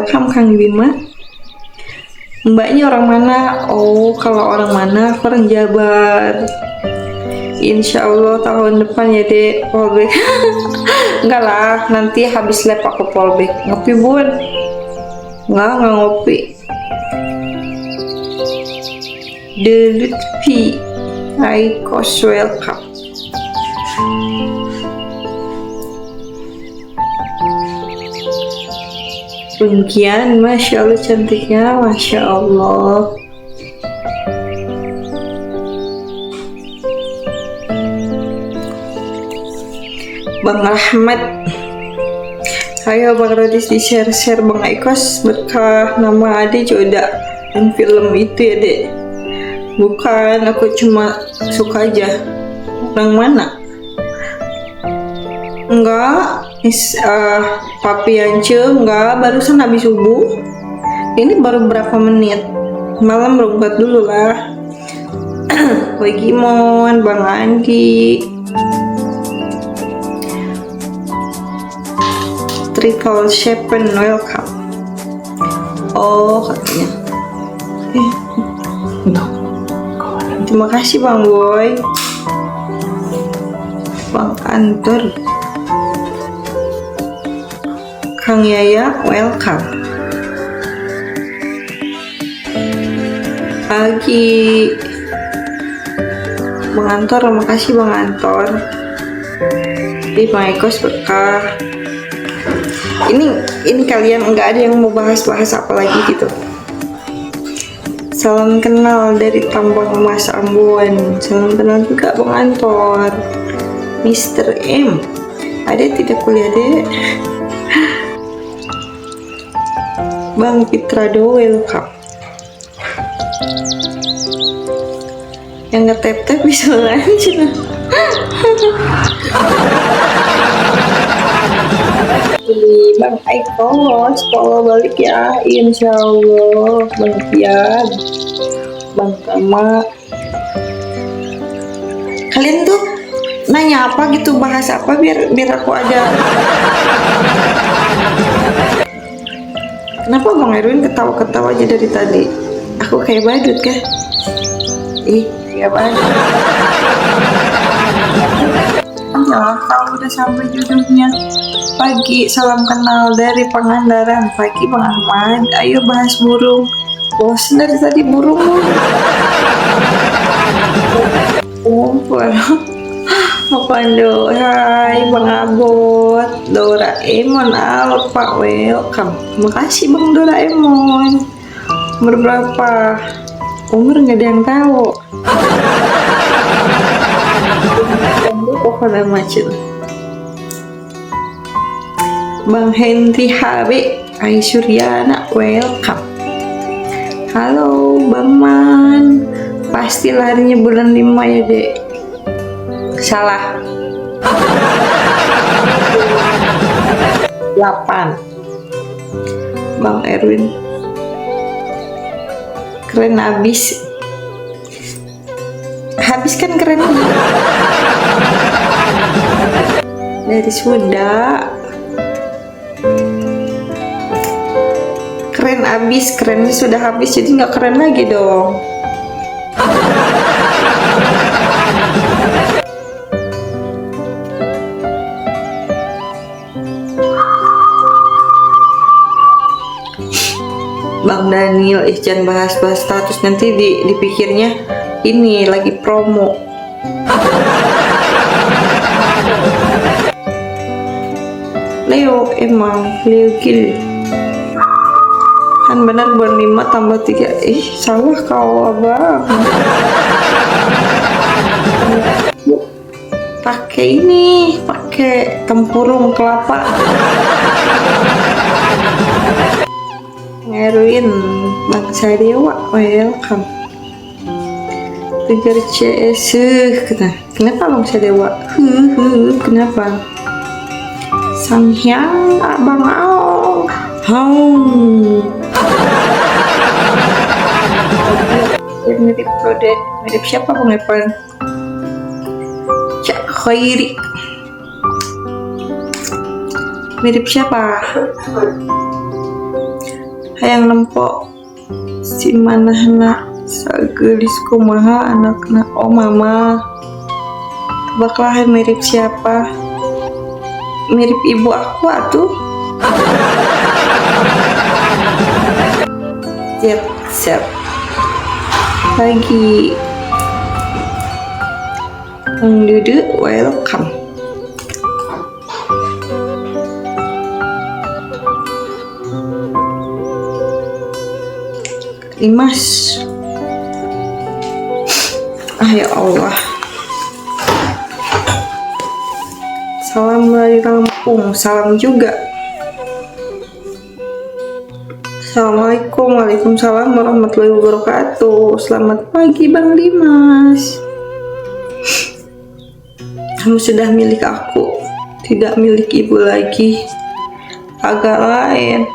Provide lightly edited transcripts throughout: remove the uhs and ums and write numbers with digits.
welcome Kang Bima. Mbaknya orang mana? Oh, kalau orang mana? Aku orang Jabar. Insya Allah tahun depan ya dek, polbek. Enggak lah, nanti habis lab aku polbek. Ngopi bun? Enggak ngopi. The Lutfi Aikos welcome. Pengkian, Masya Allah cantiknya, Masya Allah. Bang Rahmat, ayo Bang Radis di share Bang Aikos berkah nama Ade coba yang film itu ya dek. Bukan, aku cuma suka aja. Orang mana? Enggak, Papi Ance, enggak, barusan habis subuh. Ini baru berapa menit? Malam berangkat dulu lah. Boy Gimon, Bang Andi, Triple Shepen, welcome. Oh, katanya. Terima kasih Bang Boy. Bang Antur, Kang Yaya, welcome. Pagi Bang Antor, terima kasih Bang Antor. Di Bang Aikos berkah. Ini kalian nggak ada yang mau bahas apa lagi gitu? Salam kenal dari Tambang Emas Ambon. Salam kenal juga Bang Antor. Mr. M, ada tidak kuliah dek? Bang Fitrado, welcome. Yang ngetep-tep bisa lanjut. Bang Aikos, follow balik ya, insya Allah. Bang Pian, Bang Kama, kalian tuh nanya apa gitu, bahas apa biar aku ada. Kenapa Bang Erwin ketawa-ketawa aja dari tadi? Aku kayak badut kah? Kayak badut. Ya, kalau udah sampai judulnya. Pagi, salam kenal dari Pangandaran. Pagi Bang Ahmad, ayo bahas burung. Bosan dari tadi burung. Mapando, hai Bang Abot, Doraemon, Alpa, welcome. Makasih Bang Doraemon. Umur berapa? Umur nggak ada yang tahu. Pokoknya macet. Bang Henry HB, Aisyuriana, welcome. Halo Bang Man, pasti larinya bulan 5 ya dek. Salah. 8. Bang Erwin, keren abis. Habis kan keren. Dari Sunda. Keren abis, kerennya sudah habis, jadi nggak keren lagi dong. Bang Daniel, jangan bahas status, nanti dipikirnya ini lagi promo. Leo, emang Leo Gil kan benar bulan 5 tambah 3. Salah kau abang. Pakai tempurung kelapa. Ngeruin Bang Sadewa, welcome. Tiger CS, kenapa Bang Sadewa? Kenapa? Sang Hyang, Abang Ao, mirip Prodet, mirip siapa Bang Evan? Cak Khairi, mirip siapa? hayang nempok si manahna sagelis kumaha anakna. Oh mama, bakal mirip siapa? Mirip ibu aku atuh. Siap lagi. Mang Dudu welcome. Dimas, ya Allah. Salam dari Lampung, salam juga. Assalamualaikum, waalaikumsalam warahmatullahi wabarakatuh. Selamat pagi Bang Dimas. Kamu sudah milik aku, tidak milik ibu lagi. Agak lain.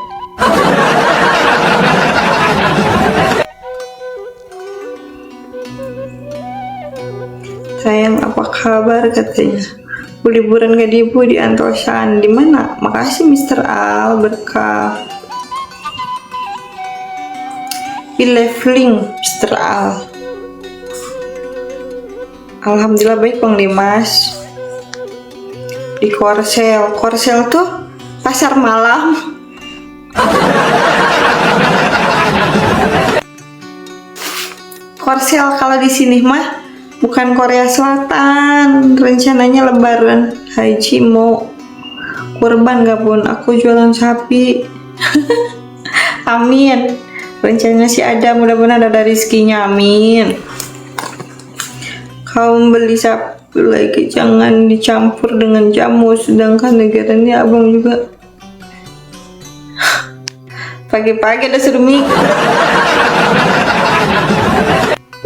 Sayang, apa kabar katanya? Liburan gak ibu di Antosan? Di mana? Makasih Mr. Al, berkah. Leveling Mr. Al. Alhamdulillah baik Bang Dimas. Di Korsel tuh pasar malam. Korsel kalau di sini mah bukan Korea Selatan. Rencananya lebaran haji mau kurban gak pun aku jualan sapi. Amin. Rencananya sih ada, mudah-mudahan ada rezekinya, amin. Kau beli sapi lagi jangan dicampur dengan jamu, sedangkan negaranya abang juga pagi-pagi ada suruh mik.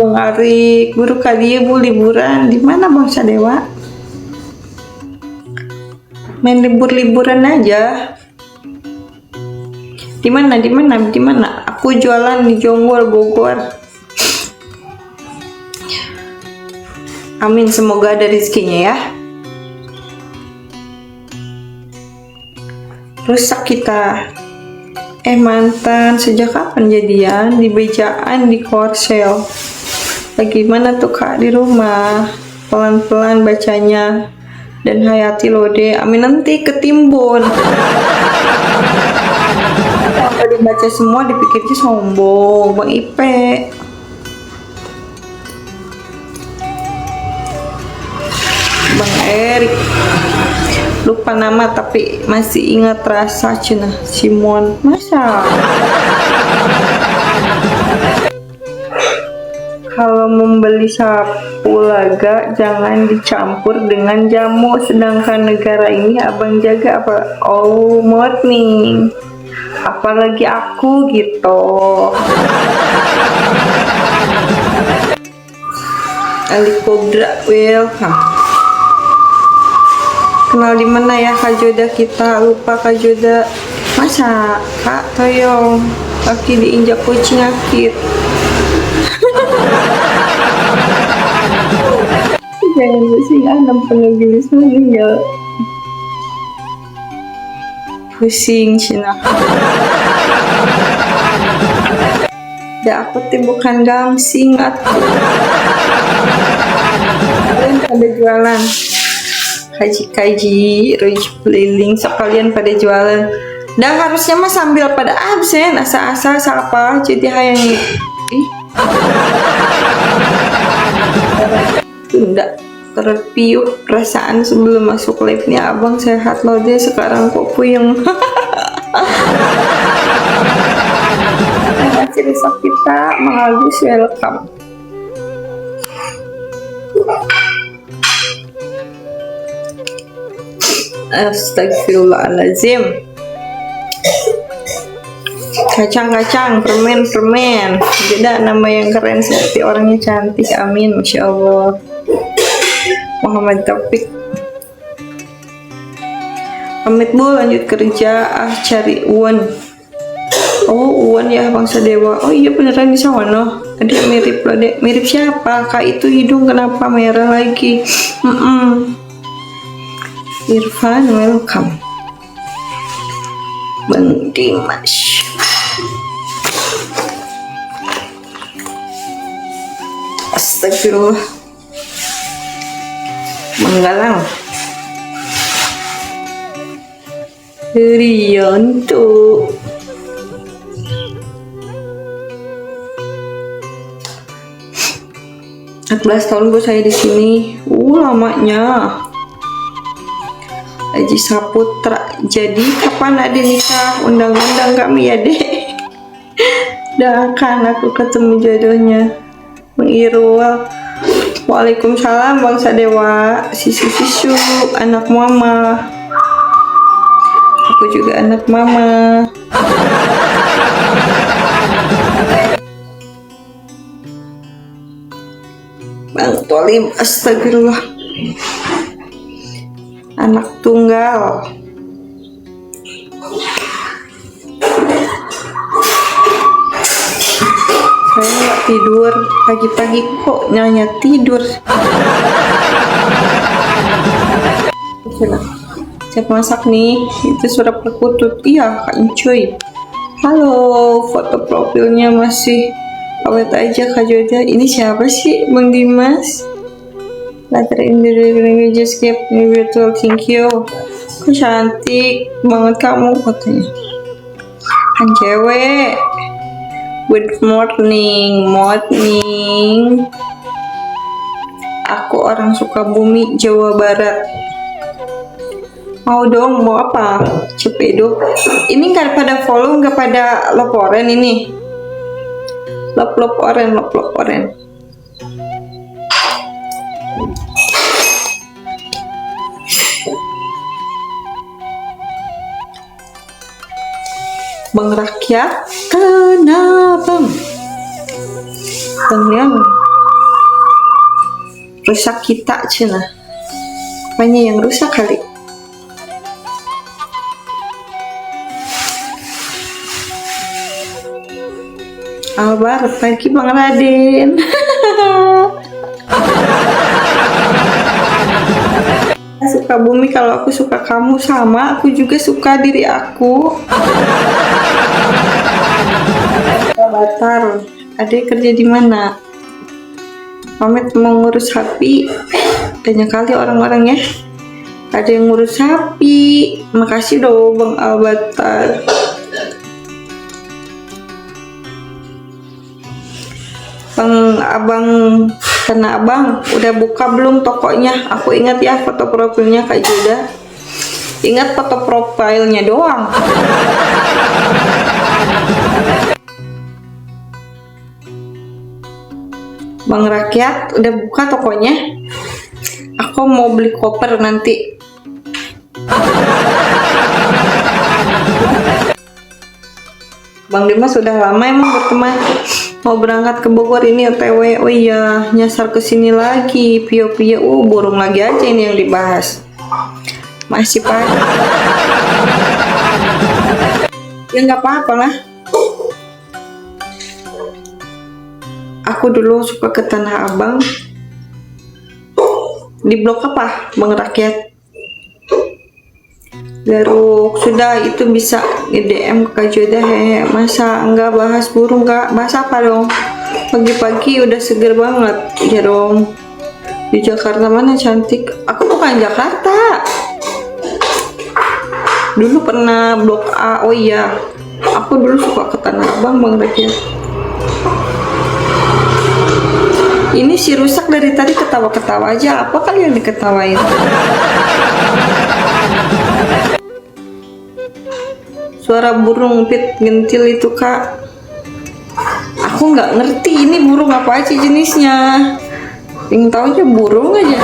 Bang Arik, buru kali bu liburan di mana Bang Sadewa? Main liburan aja. Di mana? Aku jualan di Jonggol, Bogor. Amin, semoga ada rezekinya ya. Rusak kita. Mantan, sejak kapan jadian? Di Bejaan, di Korsel. Bagaimana tuh Kak di rumah? Pelan-pelan bacanya. Dan hayati lode. Amin, nanti ketimbun. Kalau dibaca semua dipikirnya sombong, Bang Ipe. Bang Erik, lupa nama tapi masih ingat rasa cina. Simon, masa? Kalau membeli sapu laga jangan dicampur dengan jamu, sedangkan negara ini abang jaga apa? Oh, morning. Apalagi aku gitu. Ali Kobra, welcome. Kenal di mana ya Kak Joda kita? Lupa Kak Joda. Masa Kak Toyong kaki diinjak kucing akit. Jangan pusing, anak penulis meninggal. Pusing Cina. Ya aku bukan gamsing atuh. Kalian pada jualan kaji keliling sekalian pada jualan. Dan harusnya mah sambil pada absen asa-asa siapa jadi hayang tunda terpiuk perasaan sebelum masuk live-nya. Abang sehat loh deh, sekarang kok puyeng. Terima kasih Risa kita, Mahalus welcome. Astagfirullahaladzim. Kacang-kacang, permen beda nama yang keren seperti orangnya cantik. Amin, Masya Allah. Muhammad Taufik pamit bu, lanjut kerja. Cari Uwan. Oh Uwan ya Bang Sadewa. Oh iya beneran di sana. Adik mirip loh dek. Mirip siapa? Kak itu hidung kenapa merah lagi? Irfan welcome. Bang Dimas. Astagfirullah. Menggalang Rianto. 14 tahun bu saya di sini. Lamanya. Haji Saputra. Jadi kapan ada nikah? Undang-undang kami ya dek. Doakan aku ketemu jodohnya. Bang Irwal. Waalaikumsalam Bang Sadewa. Sisu anak mama. Aku juga anak mama. Bang Tolim, astagfirullah. Anak tunggal. Saya nggak tidur pagi-pagi kok nyanyi tidur. Siap masak nih. Itu suara perkutut. Iya Kak Encuy. Halo, foto profilnya masih awet aja Kak Joda. Ini siapa sih Bang Dimas? Latar individual just keep virtual, thank you. Kok cantik banget kamu katanya. Kan cewek. Good morning. Aku orang Sukabumi, Jawa Barat. Mau dong, mau apa? Cepedo. Ini nggak pada follow, nggak pada laporan ini. Lop oren. Bang rakyat, kenapa? Bang yang rusak kita cina. Apanya yang rusak kali? Albar, pagi Bang Raden. Suka bumi, kalau aku suka kamu sama, aku juga suka diri aku. Batar, adek kerja di mana? Pamit mau ngurus sapi. Banyak kali orang-orang ya. Ada yang ngurus sapi. Makasih dong Bang Albatar. Abang Tanah Abang udah buka belum tokonya? Aku ingat ya foto profilnya Kak Juda. Ingat foto profilnya doang. Bang Rakyat udah buka tokonya. Aku mau beli koper nanti. Bang Dimas sudah lama emang berteman. Mau berangkat ke Bogor ini OTW. Oh iya, nyasar ke sini lagi. Pio-pio, burung lagi aja ini yang dibahas. Masih Pak. Ya nggak apa-apa lah. Aku dulu suka ke Tanah Abang. Di blok apa, Bang Rakyat? Garuk, sudah itu bisa DM ke Kak Joda. Masa enggak bahas burung Kak? Bahas apa dong? Pagi-pagi udah seger banget. Ya dong. Di Jakarta mana cantik? Aku bukan Jakarta. Dulu pernah blok A. Oh iya, aku dulu suka ke Tanah Abang Bang Rakyat. Ini si rusak dari tadi ketawa-ketawa aja. Apa kali yang diketawain? Suara burung pit gentil itu Kak. Aku nggak ngerti ini burung apa aja jenisnya. Yang tahu aja burung aja.